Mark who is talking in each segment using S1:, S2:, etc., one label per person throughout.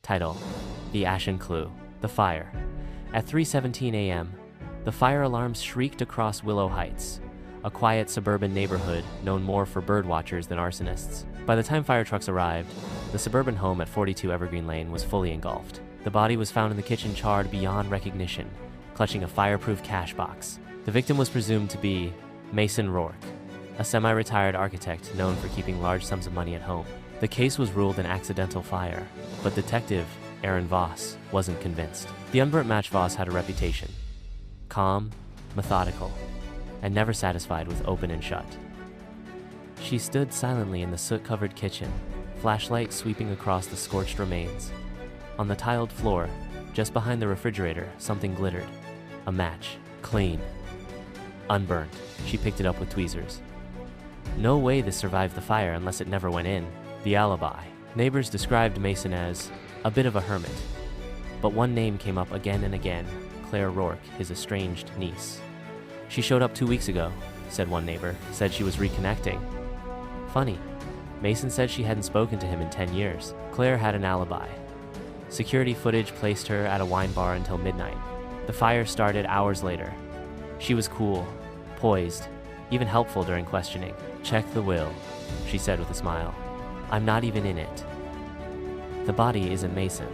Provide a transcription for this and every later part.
S1: Title: The Ashen Clue. The fire. At 3:17 a.m., the fire alarms shrieked across Willow Heights, a quiet suburban neighborhood known more for birdwatchers than arsonists. By the time fire trucks arrived, the suburban home at 42 Evergreen Lane was fully engulfed. The body was found in the kitchen charred beyond recognition, clutching a fireproof cash box. The victim was presumed to be Mason Rourke, a semi-retired architect known for keeping large sums of money at home. The case was ruled an accidental fire, but Detective Aaron Voss wasn't convinced. The unburnt match Voss had a reputation: calm, methodical, and never satisfied with open and shut. She stood silently in the soot-covered kitchen, flashlight sweeping across the scorched remains. On the tiled floor, just behind the refrigerator, something glittered. A match. Clean. Unburnt. She picked it up with tweezers. No way this survived the fire unless it never went in. The alibi. Neighbors described Mason as a bit of a hermit. But one name came up again and again: Claire Rourke, his estranged niece. She showed up 2 weeks ago, said one neighbor, said she was reconnecting. Funny. Mason said she hadn't spoken to him in 10 years. Claire had an alibi. Security footage placed her at a wine bar until midnight. The fire started hours later. She was cool, poised, even helpful during questioning. "Check the will," she said with a smile. "I'm not even in it." The body isn't Mason.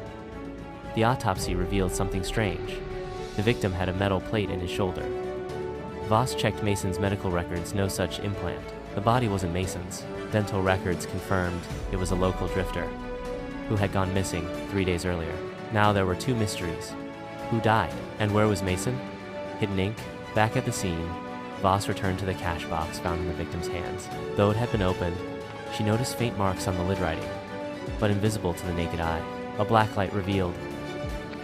S1: The autopsy revealed something strange. The victim had a metal plate in his shoulder. Voss checked Mason's medical records, no such implant. The body wasn't Mason's. Dental records confirmed it was a local drifter who had gone missing 3 days earlier. Now there were two mysteries. Who died? And where was Mason? Hidden ink? Back at the scene, Voss returned to the cash box found in the victim's hands. Though it had been opened, she noticed faint marks on the lid writing, but invisible to the naked eye. A black light revealed,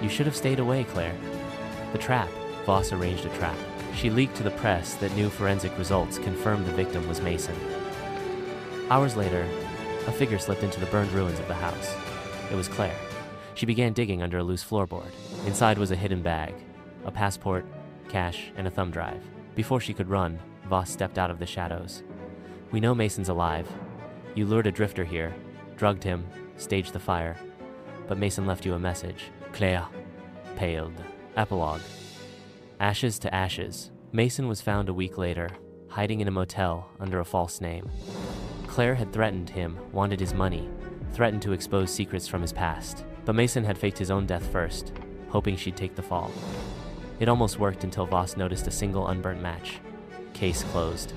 S1: "You should have stayed away, Claire." The trap. Voss arranged a trap. She leaked to the press that new forensic results confirmed the victim was Mason. Hours later, a figure slipped into the burned ruins of the house. It was Claire. She began digging under a loose floorboard. Inside was a hidden bag, a passport, cash, and a thumb drive. Before she could run, Voss stepped out of the shadows. "We know Mason's alive. You lured a drifter here, drugged him, staged the fire, but Mason left you a message. Claire paled." Epilogue. Ashes to ashes. Mason was found a week later, hiding in a motel under a false name. Claire had threatened him, wanted his money, threatened to expose secrets from his past. But Mason had faked his own death first, hoping she'd take the fall. It almost worked until Voss noticed a single unburnt match. Case closed.